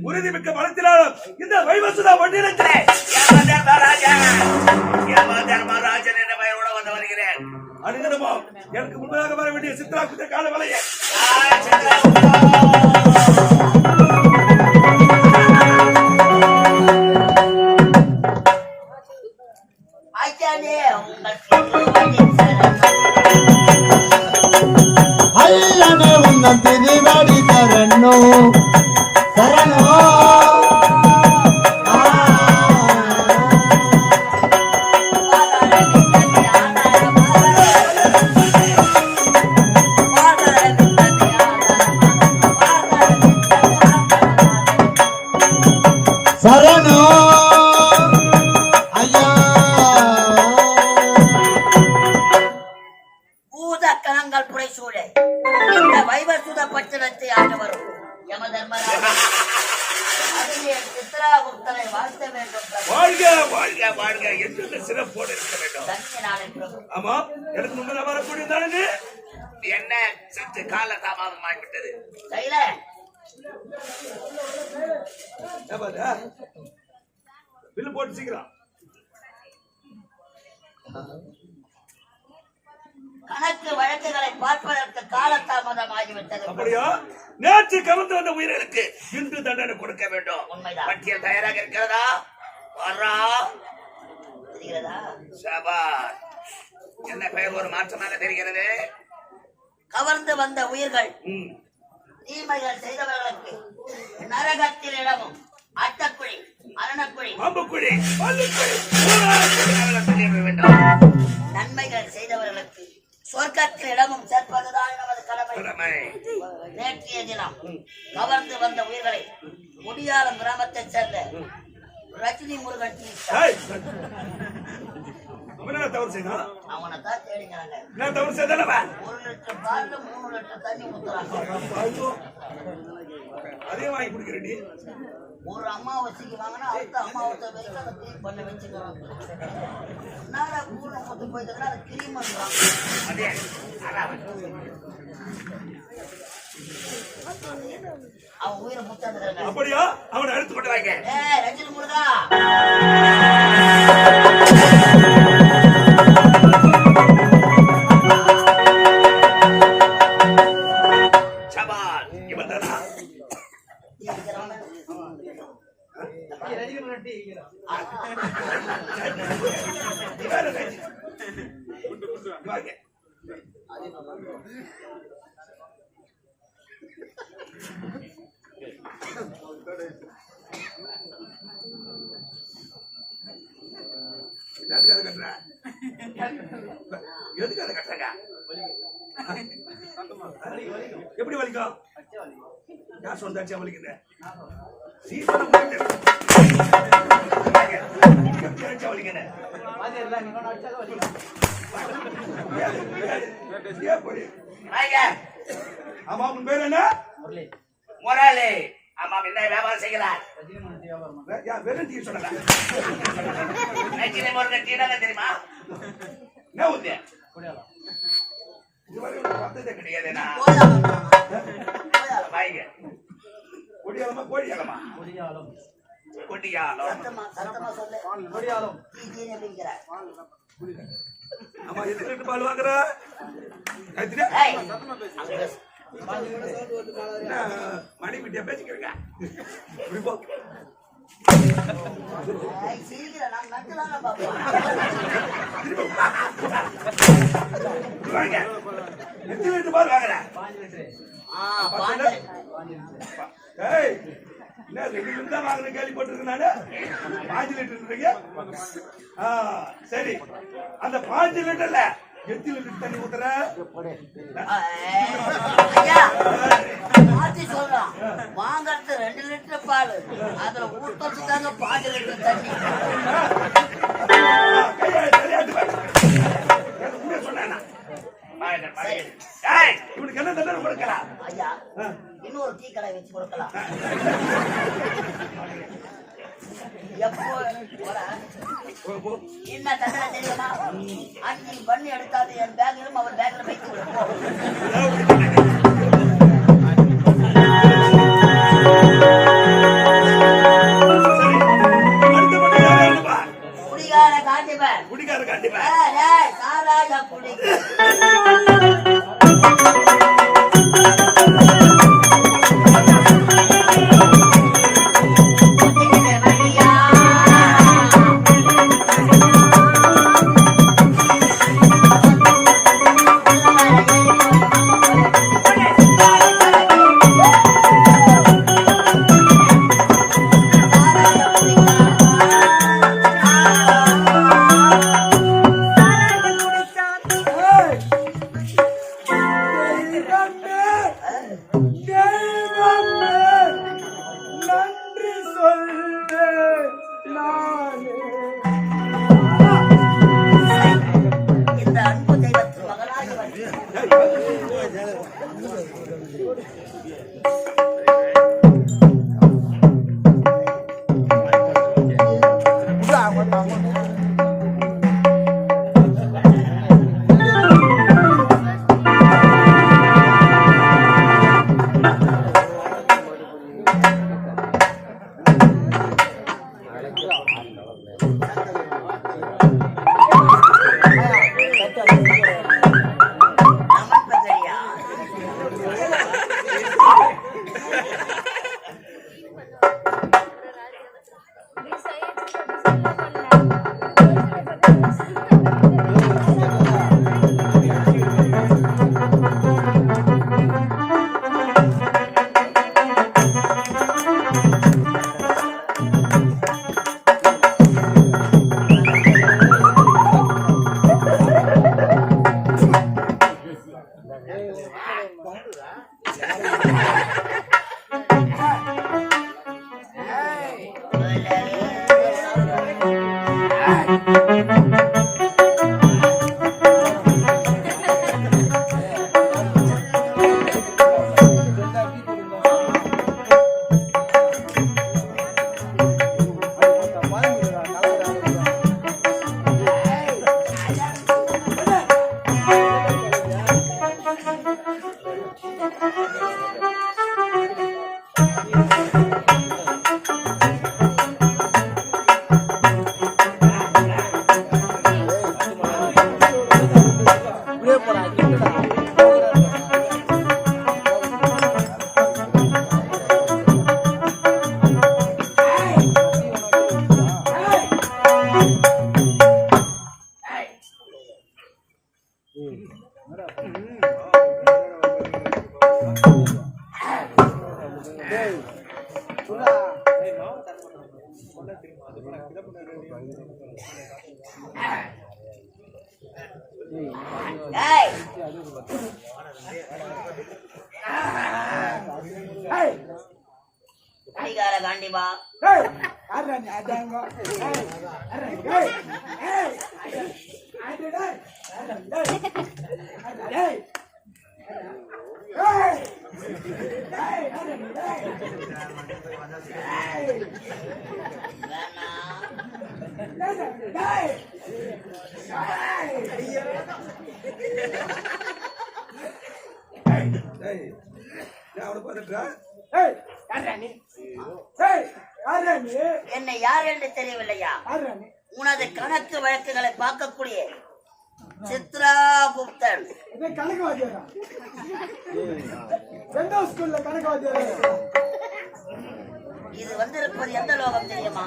உறுதிமிக்க பலத்தினாலும் இந்த வைவசுதா மண்டலத்திலே ராஜன் என்ற பெயரோடு வந்து வருகிறேன். அனுதினமோ எனக்கு முன்னதாக வர வேண்டிய சித்ரா குத்த கால வலையை அல்லனே உன்னம் திருவாடி சரணோ சரணோ சரணோ ஐயா பூதக்கணங்கள் புடைசூழ இந்த வைவசுத பட்டணத்தை ஆண்டு வரும் யம தர்மராஜா சித்ராகுப்தனை வாழ்த்த வேண்டும். வாழ்க வாழ்க வாழ்க என்று சிறப்போடு இருக்க வேண்டும். ஆமா, எனக்கு முன்னால வரக்கூடிய என்ன சற்று கால தாமதம் ஆகிவிட்டது. பில்லு போட்டு சீக்கிரம். கணக்கு வழக்குகளை பார்ப்பதற்கு காலதாமதம் ஆகிவிட்டது. அப்படியா? நேற்று கவர்ந்து வந்த உயிர்களுக்கு இன்று தண்டனை கொடுக்க வேண்டும். உண்மைதான். பட்டியல் தயாராக இருக்கிறதா? என்ன பெயர் ஒரு மாற்றமாக தெரிகிறது? கவர்ந்து வந்த உயிர்கள் தீமைகள் செய்தவர்களுக்கு நரகத்தில் இடமும் அட்டக்குழி மரணக்குழி அம்புக்குழி நன்மைகள் செய்தவர்களுக்கு சொர்க்கத்தில் இடமும் சேர்ப்பதுதான் நமது கடமை. நேற்றைய தினம் கவர்ந்து வந்த உயிர்களை முடியாலம் கிராமத்தைச் சேர்ந்த ரஜினி முருகன் தவறு செய்தான். அவனைத்தான் தேடிங்கிறாங்க. 1 லிட்டர் பால்ல 3 லிட்டர் தண்ணி ஊத்துறாங்க. அதே வாங்கி குடிக்கிறடி. ஒரு அமாவாசைக்கு வாங்கினா அடுத்த அமாவாசை வரைக்கும் அதை கிளீன் பண்ண வச்சுக்கிறோம். நாளை ஊரை கொண்டு போயிட்டு அதை கிளீன் பண்ணுறான். அவன் உயிரை முத்தாந்துறாங்க. அப்படியா? அவனை எடுத்து போட்டு வாங்க. ரஜினி முருகா எதுக்காக கட்டுறாங்க? எப்படி வலிக்கும்? யார் சொந்தாச்சா வலிக்குது? ஆமா, உன் பேர் என்ன? முரளி. ஆமா, என்ன வியாபாரம் செய்கிறார்? வெறும் டீ சொன்னா தெரியுமா? என்ன ஊத்து? இதுவரை பார்த்ததே கிடையாது. கொடியாலம். சத்தமா சொல்லு. நீ எப்படிங்கிற? ஆமா, எத்தனை லிட்டர் பால் வாங்குற? ஏய், மணி குட்டியா பேசிக்கிறீங்க. இப்படி போ. ஏய், சீக்கிரம் நான் நட்டுதானே பாப்போம். வாங்க. எத்தனை லிட்டர் பால் வாங்குற? ஏய், என்ன 2 லிட்டர் தான் வாங்குற கேள்விப்பட்டிருக்கேன் நானு. 5 லிட்டர்ன்றீங்க. சரி, அந்த 5 லிட்டர்ல எத்தனை லிட்டர் தண்ணி ஊத்துற? ஐயா, மாத்தி சொல்றான். வாங்கறது 2 லிட்டர் பால், அதுல ஊத்துறதுக்காக 5 லிட்டர் தண்ணி. இவனுக்கு என்ன தண்டனை கொடுக்கலாம்? ஐயா, இன்னொரு டீ கடை வச்சு கொடுக்கலாம். எப்போ என்ன தண்டனை தெரியுமா? அன்னைக்கு பண்ணி எடுத்தாது என் பேக்ல அவர் பேக்ல வைத்து விடுவோம். குடிகார காட்டிப்பேன். குடிகார காட்டிப்பேன். சாராய குடிக்க இந்த அன்பு தெய்வத்தின் மகனாகி வந்து நமஸ்பதியா. குடிகார காண்டிபா. அவனை பார்த்துட்டா என்னை யார் என்று தெரியவில்லையா? உனது கணக்கு வழக்குகளை பார்க்கக்கூடிய சித்ரா குப்தன். இது வந்திருப்பது எந்த லோகம் தெரியுமா?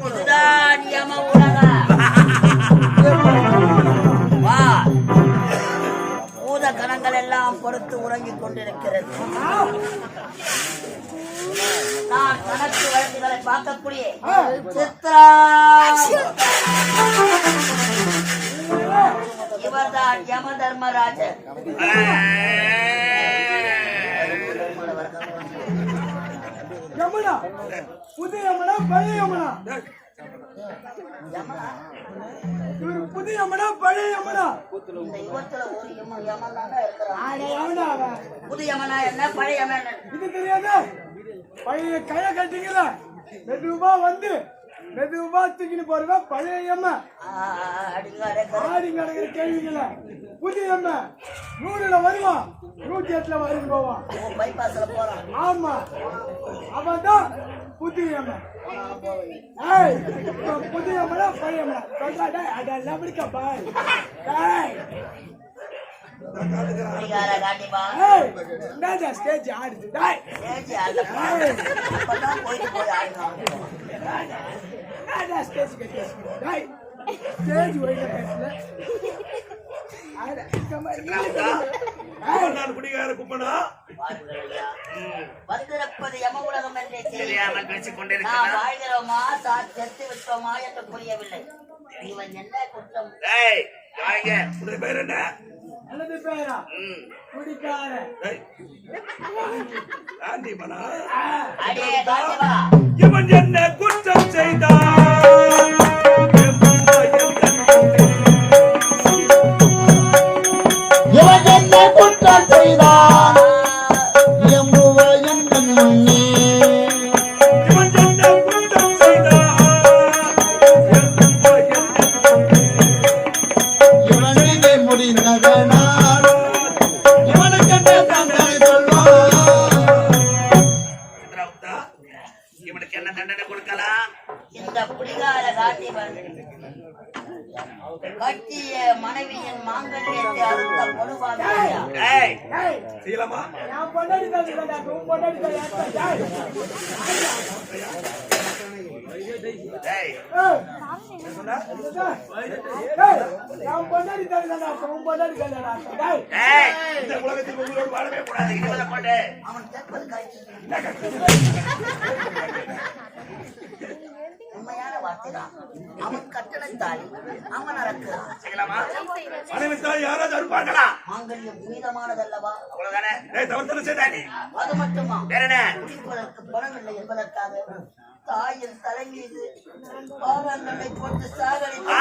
இதுதான் யம உலகம். வா, பூத கணங்கள் எல்லாம் பொறுத்து உறங்கிக் கொண்டிருக்கிறது. நான் கணக்கு வழக்குகளை பார்க்கக்கூடிய சித்ரா. இவர்தான் யம தர்மராஜன். யமுனா புது யமுனா பழைய யமுனா? இவர் புது யமுனா பழைய யமுனா? புது யமுனா என்ன பழைய யமுனா இது தெரியாது. பழைய கைய கட்டிங்களா மெதுவா வந்து மெதுவா தூக்கின்னு போறதா பழைய யம. ஆடிங்க அடங்கிற கேள்விங்கள புது யம 100ல வருவான், 108ல வரைக்கும் போவான். பைபாஸ்ல போறான். ஆமா, அவன்தான் புது யம. புது யமனா பழைய யமனா சொல்றா? அதெல்லாம் பிடிக்க பாய். ஸ்டேஜ் ஆடுது. வந்திருப்பது யம உலகம் என்றே தெரியாமல் பேசிக் கொண்டிருக்கிறோம். வாழ்கிறோமா செத்து விட்டோமா என்று புரியவில்லை. இவன் என்ன குற்றம்? பேர் என்ன? அல்லது பேரா குடிக்கார இவன் என்ன குற்றம் செய்தான்? இவன் என்ன குற்றம் செய்தான்? இவனுக்கு என்ன தண்டனை கொடுக்கலாம்? இந்த புலிகார காட்டிவன் கட்டிய மனைவியின் மாங்கல்யத்தை அறுத்த பொழுவாங்க. செய்யலாமா? உலகத்தில் உங்களோடு வாழவே கூடாது. அவன் கேட்பது உண்மையான வார்த்தைதான். அவன் கட்டணத்தால் அவன் நடக்கிறான். செய்யலாமா? மனைவித்தால் யாராவது அறுப்பார்களா? மாங்கல்யம் புனிதமானதல்லவா? அவ்வளவுதானே? தவறு செய்தானே. அது மட்டுமா? குடிப்பதற்கு பணம் இல்லை என்பதற்காக தாயின் தலை மீது பாறாங்கல்லை போட்டு சாகடித்து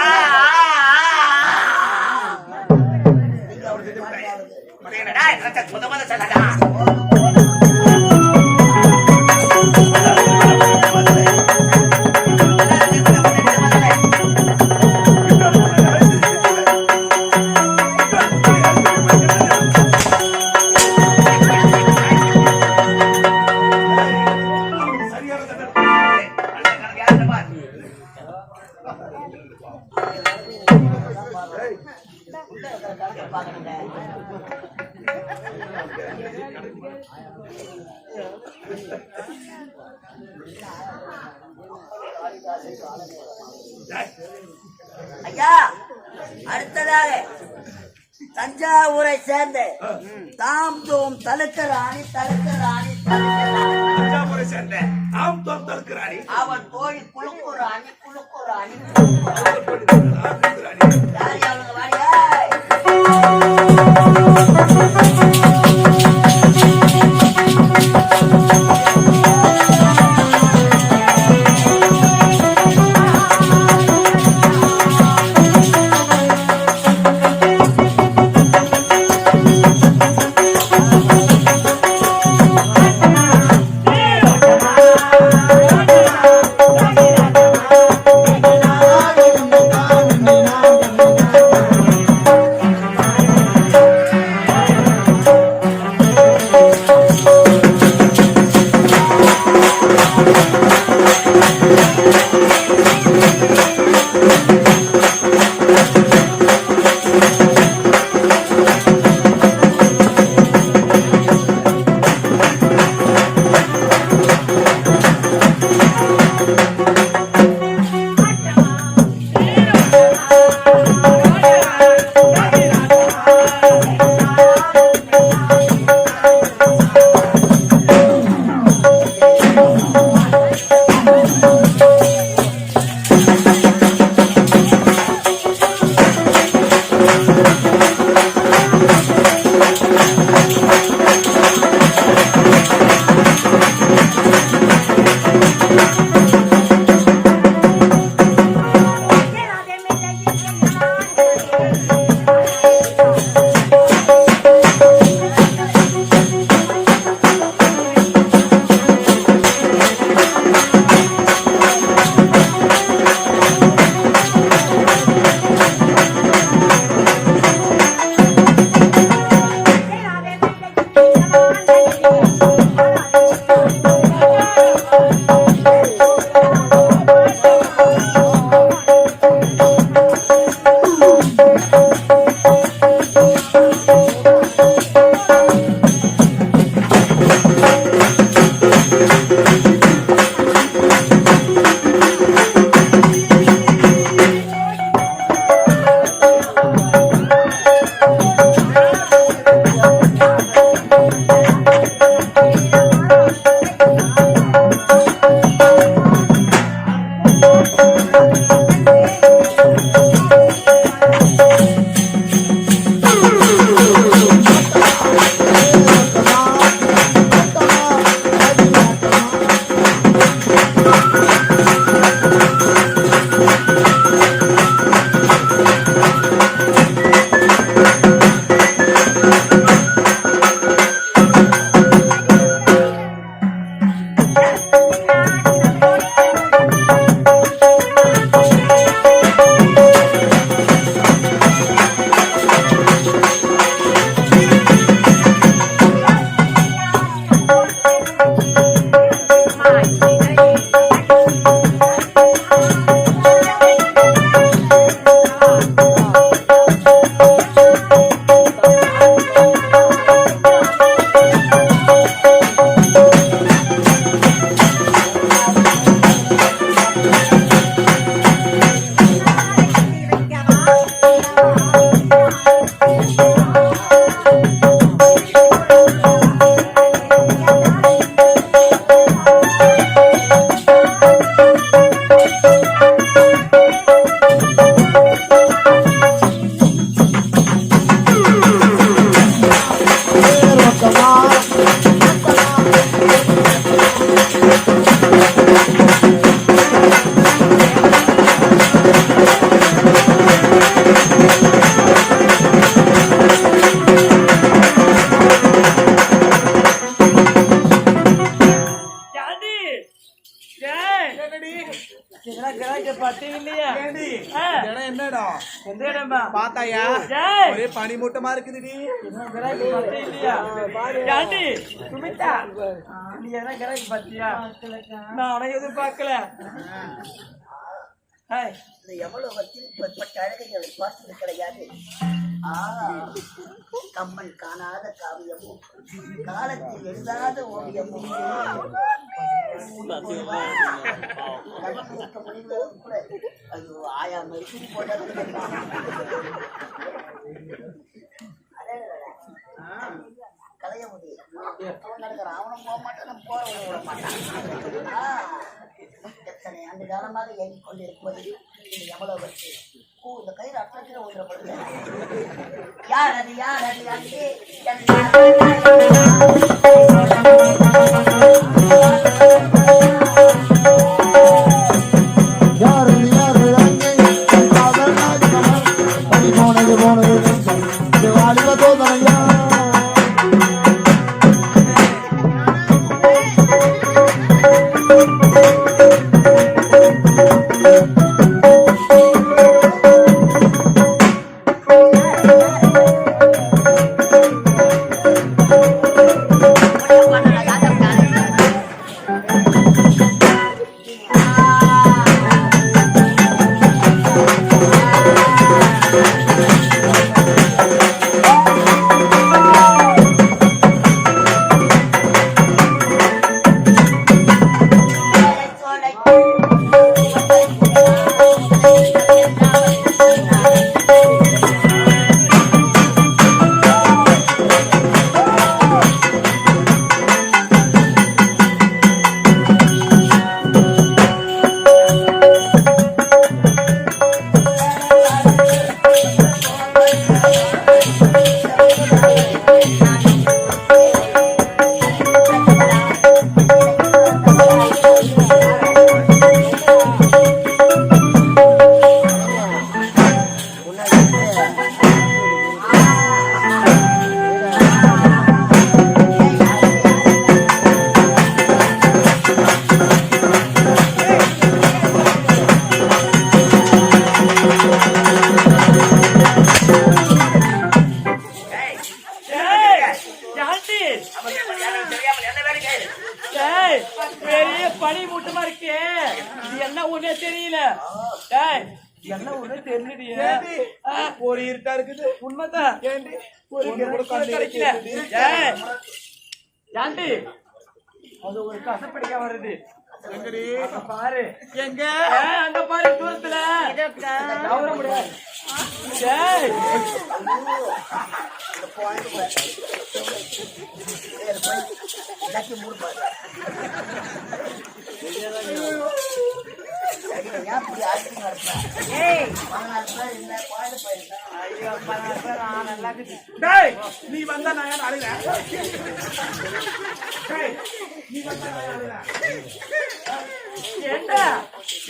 ஐயா, அடுத்ததாக தஞ்சாவூரை சேர்ந்த தாம் தோம் தலுக்கராணி தஞ்சாவூரை சேர்ந்த தாம் தோம் தலுக்கராணி அவன் தோழி குழுக்குராணி யாரி அவங்க வாடியா? என்னடா எந்த இடமா பாத்தாயா ஜெய். ஒரே பனி மூட்டமா இருக்குதுடி. கிராக்கி பத்தி இல்லையா யாண்டி சுமிதா நீ என்ன கிராக்கி பத்தியா நான் உனக்கு எதுவும் பார்க்கல ஹாய் இந்த எவ்வளவு இப்படிப்பட்ட அழகைகளை பார்த்தது கிடையாது. கம்மன் காணாத காவியமும் காலத்தில் எழுதாத ஓவியமும் கூட அது ஆயா மெருகு போட்டது. கலைய முடியும் அவனும் போக மாட்டான், நம்ம போற விட மாட்டான். எத்தனை ஆண்டு காலமாக இயங்கிக் கொண்டிருப்பது இந்த யமலோகத்து. இந்த கயிறு அற்றத்தில் ஒன்றப்படுது. யார் அது யார் அது அங்கே தெரியாமல் என்ன வேலை கேளு. டேய், பெரிய பனி மூட்டமா இருக்கே, இது என்ன ஒண்ணே தெரியல. டேய், என்ன ஒண்ணே தெரியலையே. ஒரு இருட்டா இருக்குது. உண்மைதான். ஏண்டி ஒரு ஒண்ணு கூட கிடைக்கல. கிடைக்கல. டேய், ஏண்டி அது ஒரு கசப்படிக்கா வருது. எங்கடி அங்க பாரு. எங்க அங்க பாரு தூரத்துல. நவர முடியாது. டேய், எல்லாத்தையும் மூடு பாரு. ஏன் இப்படி ஆக்டிங் நடத்துற? 14 பேர் இல்ல, குழந்தை போயிருக்கா. ஐயோ, 16 பேர் நல்லா இருக்குது. டேய் நீ வந்தா நான் ஏன் அழுகிறேன்? டேய் நீ வந்தா நான் ஏன் அழுகிறேன்? ஏண்டா?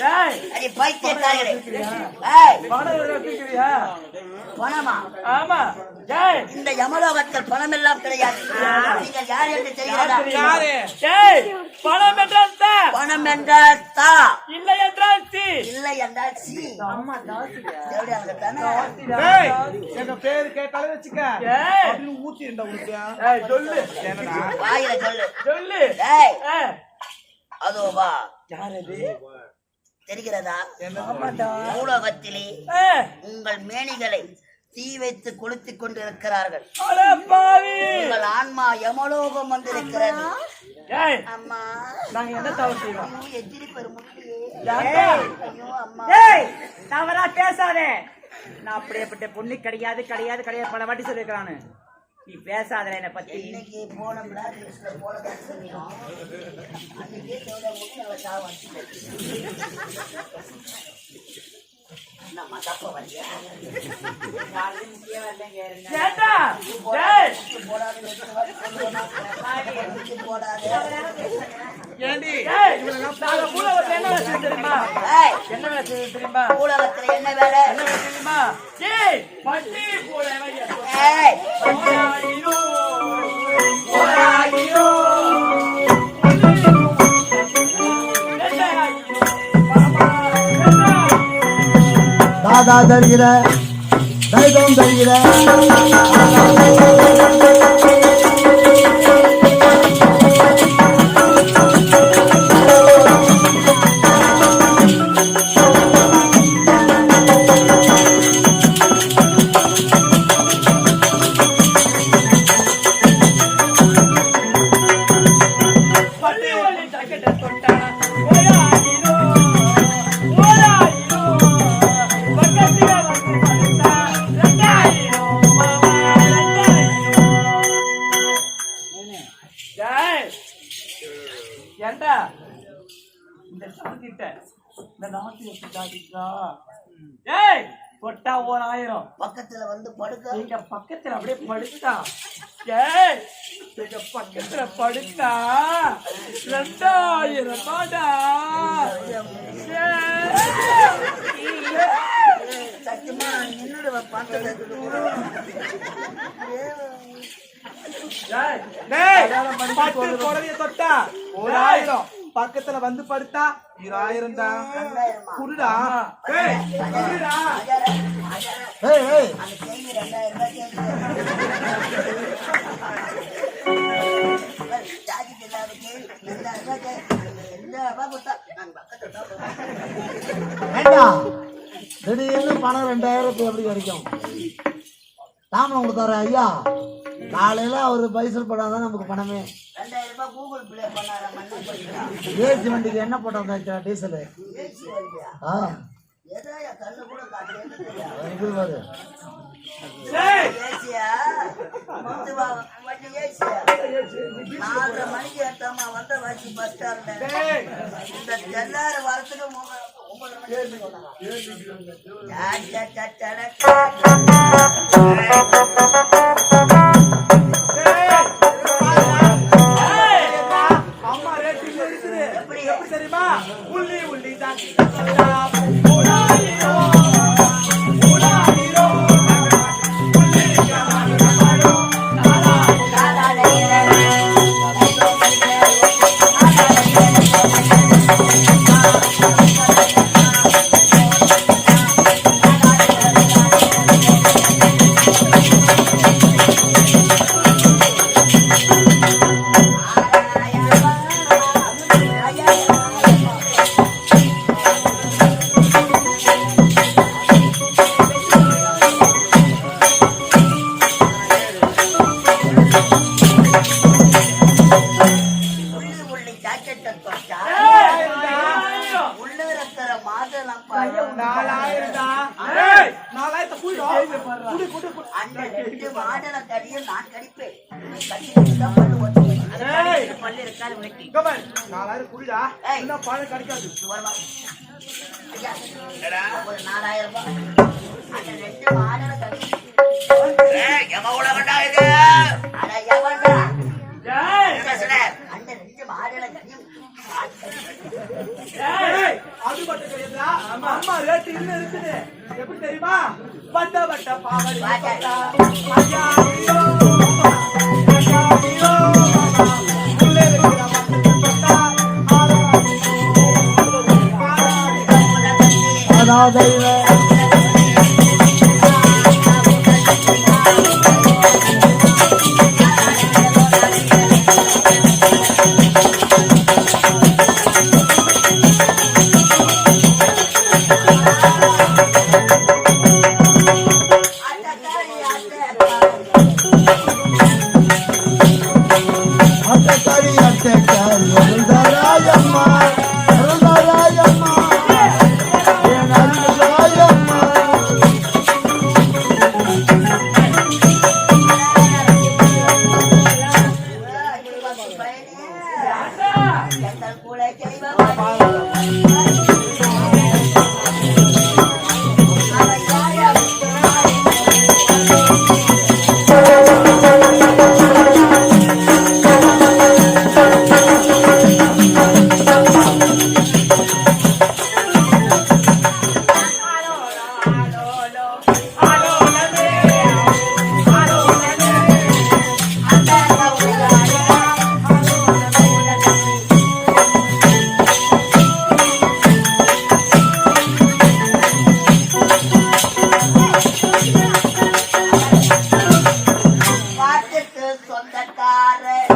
டேய், அடி பைத்தியக்காரர்களே. ஏய், பணம் எவ்வளவு வச்சிருக்கிறியா? பணமா? ஆமா. டேய், இந்த யமலோகத்தில் பணம் எல்லாம் கிடையாது. நீங்கள் யார் என்று தெரிகிறதா? யாரு? டேய், பணம் என்றால் தா, பணம் என்றால் தா, இல்லை என்றால் சி. இல்லை என்றால் சி. அம்மா தாசியா? எப்படி அங்க தானே? டேய் எங்க பேரு கேட்டாலே வச்சுக்க. டேய், அப்படின்னு ஊத்திண்டா உனக்கு. டேய், சொல்லு. என்னடா? வாயில சொல்லு. சொல்லு. ஏய், ஆ, அதோ வா. யார் அது? தெரிகிறதா? ஆமாடா. பூலோகத்திலே ஆ, உங்கள் மேனிகளை தீ வைத்து கொளுத்திக் கொண்டிருக்கிறார்கள். அட பாவி. உங்கள் ஆன்மா யமலோகம் வந்திருக்கிறது. டேய், அம்மா, நாங்க என்ன தவறு செய்வோம்? ஐயோ, எதிரி பெருமுடியே. ஏண்டா? ஐயோ அம்மா. ஏய், தவறா பேசாதே. நான் அப்படியேப்பட்ட பொண்ணு கிடையாது கிடையாது கிடையாது பல வாட்டி சொல்லிருக்கானு. நீ பேசாதே என்னை பத்தி. இன்னைக்கு போனோம்னா லிஸ்ட்ல போனதான் சொல்லிடும். அன்னைக்கே சொல்ல முடியும் நம்ம சாவாச்சு. நம்ம தப்ப வரியா? ஏண்டா? டேய், போடாது போடாது. ஏண்டி டேய், நாங்க பூலோகத்துல என்ன வேலை செய்வோம் தெரியுமா? ஏய், என்ன வேலை செய்வோம் தெரியுமா? பூலோகத்துல என்ன வேலை? என்ன வேலை தெரியுமா? டேய், பட்டி போல ஏய், போராடிரோ, போராடிரோ. தாதா தருகிற தைதம் தருகிற பட்டி ஒலி ஜாக்கெட்டை தொட்டா போராடிரோ, போராடிரோ. பக்கத்துல வந்து படுத்தா 2000 மாமா 2000. டேய், ஏண்டா இந்த சாத்திட்ட இந்த நாட்டு எப்படி சாதிச்சா? ஏய், தொட்டா 1000. பக்கத்துல வந்து படுக்க. நீங்க பக்கத்துல அப்படியே படுத்தா, ஏய், நீங்க பக்கத்துல படுத்தா 2000 ரூபாடா. சத்தியமா நின்னுடுவ பார்த்தது. டேய் பட்டு புடவைய தொட்டா 1000, பக்கத்துல வந்து படுத்தா 2000 தான். குடுடா. டேய் குடுடா. ஏய் ஏய் அந்த கேள்வி 2000 ரூபாய் கேள்வி. ஜாதிக்கு இல்லாத கேள்வி 2000 ரூபாய் கேள்வி. 2000 ரூபாய் கொடுத்தா நான் பக்கத்துல தான் போவேன். ஏண்டா திடீர்னு பணம் 2000 எப்படி கிடைக்கும்? தாமரை உங்களுக்கு தரேன் ஐயா. காலையில அவரு பைசல் போடாதான் நமக்கு பணமே. 2000 ரூபாய் கூகுள் பிளே பண்ணார மண்ணு போயிட்டா. ஏசி வண்டிக்கு என்ன போட்டா டீசல்? ஏசி வண்டியா? ஆ ஏதோ என் கண்ணு கூட காட்டுறேன்னு தெரியாது. இருக்குது பாரு. ஏசியா? வந்து வா, வண்டி ஏசியா? 4:30 மணிக்கு எடுத்தாமா வந்த வாசி பஸ் ஸ்டாண்ட்ல. இந்த தெல்லாறு வரத்துக்கு 9 மணிக்கு போனாங்க. அம்மா ரேட் இங்க இருக்குது. எப்படி? எப்படி தெரியுமா? உள்ளி உள்ளி தான். நான் கடிப்பேன். நீ கடிச்சு தான் பல்லு ஓட்டுவேன். அது ஏய். கடிக்கிற பல்லு இருக்காது வெட்டி. இங்க பாரு, 4000 குடிடா. ஏய். என்ன பணம் கிடைக்காது. வருமா? ஐயா, ஒரு 4000 ரூபாய். அந்த 2 மாடல கடி. எவன் உலகண்டா இது? அட எவன்டா? ஏய், பேசுற. அந்த 2 மாடல கடி. ஏய், அது மட்டும் கிடையாதுடா. அம்மா ரேட் இன்னும் இருக்குது. எப்படி தெரியுமா? வட்ட வட்ட பாவாடை வாடா. ஐயா, ஐயோ, ஐயா, ஐயோ, உள்ளே இருக்கிற பட்டா, அதாவது அட்டக்காரி அட்டக்காரி அருள்தாராயம்மா அருள்தாராயம்மா என் அருள்தாராயம்மா எங்கள் கூட செய்வாங்க. பாட்டுக்கு சொந்தக்காரர்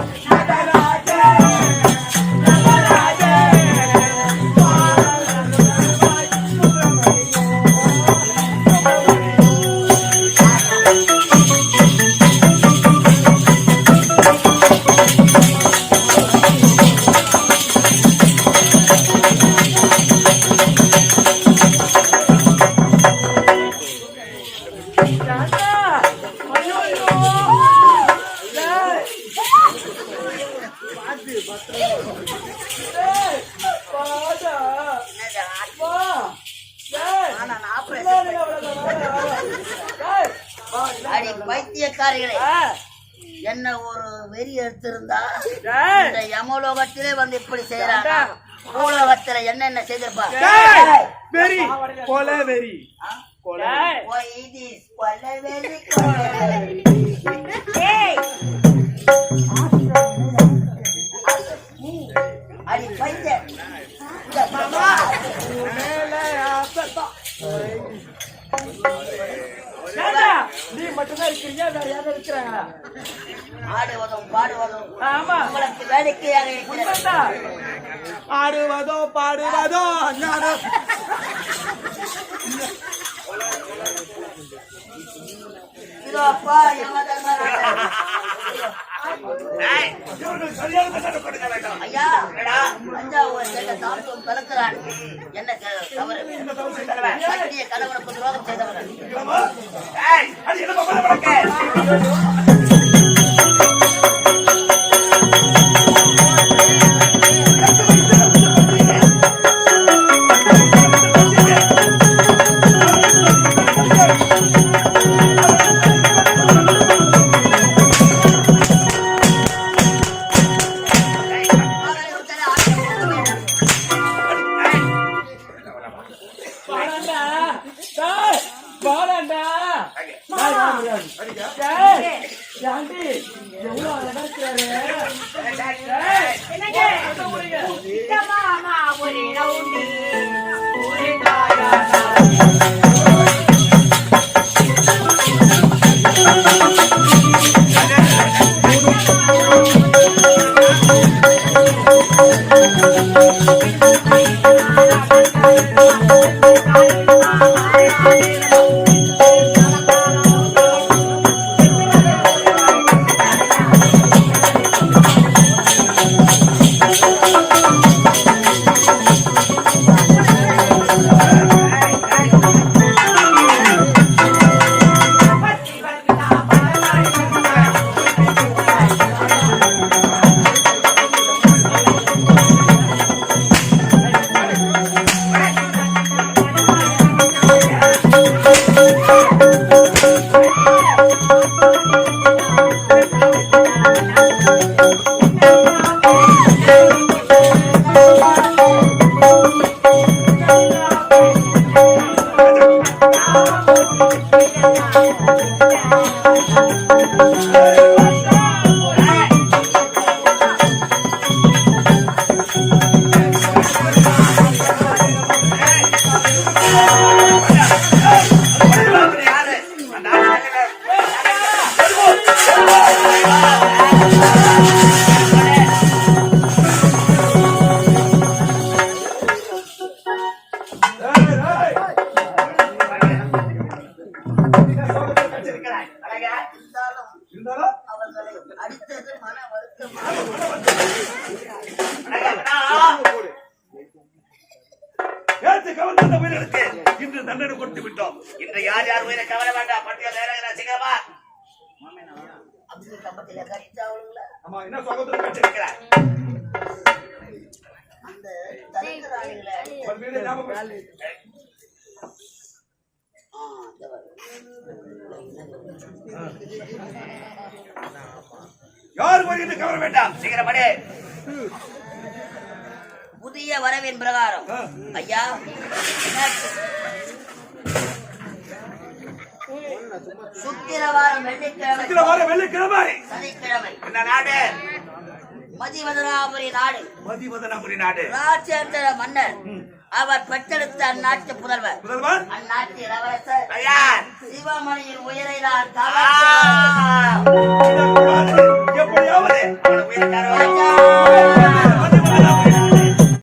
என்னது ஆத்மா? ஆனா நான் ஆபரேஷன் அடி பைத்தியக்காரிகளே, என்ன ஒரு வெறி எடுத்திருந்தா இந்த யமலோகத்திலே வந்து இப்படி செய்யறாங்க. பூலோகத்துல என்னென்ன செய்திருப்பா? வெறி கொலை வெறி அடி பைத்திய நீ மட்டும்தான் இருக்கிறீங்க, வேற யாரும் இருக்கிறாங்களா? ஆடுவதும் பாடுவதும் ஆமா, உங்களுக்கு வேடிக்கையாக இருக்கிறது. உண்மைதான். ஆடுவதோ பாடுவதோ ஞானம். இதோ அப்பா யமதர்மராஜா. இவர்கள் சரியான தண்டனை கொடுக்க வேண்டும். ஐயா, தஞ்சாவூர் சேர்ந்த தாழ்த்தும் கலக்கிறான். என்ன தவறு? கட்டிய கணவனுக்கு துரோகம் செய்தவர்கள். ஏய், அது என்ன பம்பர வழக்கு? வாடா. டேய், வாடா. டேய், டேய், இன்று யார் யார் உயிரை கவலை வேண்டாம் பட்டியல் நேரம் சீக்கிரமா அப்படி கம்பத்தில கடிச்சா அவளுங்கள ஆமா என்ன சுகத்துல வச்சிருக்கிறார் அந்த தலைவராளிகள ஒரு வீடு ஞாபகம் யார் வருகிறது கவலை வேண்டாம் சீக்கிரப்படே புதிய வரவின் பிரகாரம் ஐயா சுக்கிரவாரம் வெள்ளிக்கிழமை சனிக்கிழமை என்ன நாடு மதிவதனாபுரி நாடு மதிவதனாபுரி நாடு ராஜேந்திர மன்னர் அவர் பெற்றெடுத்த அந்நாட்டு புதல்வர் அந்நாட்டு இளவரசர் சிவமணியின் உயிரை நான் எப்படியாவது உயிர்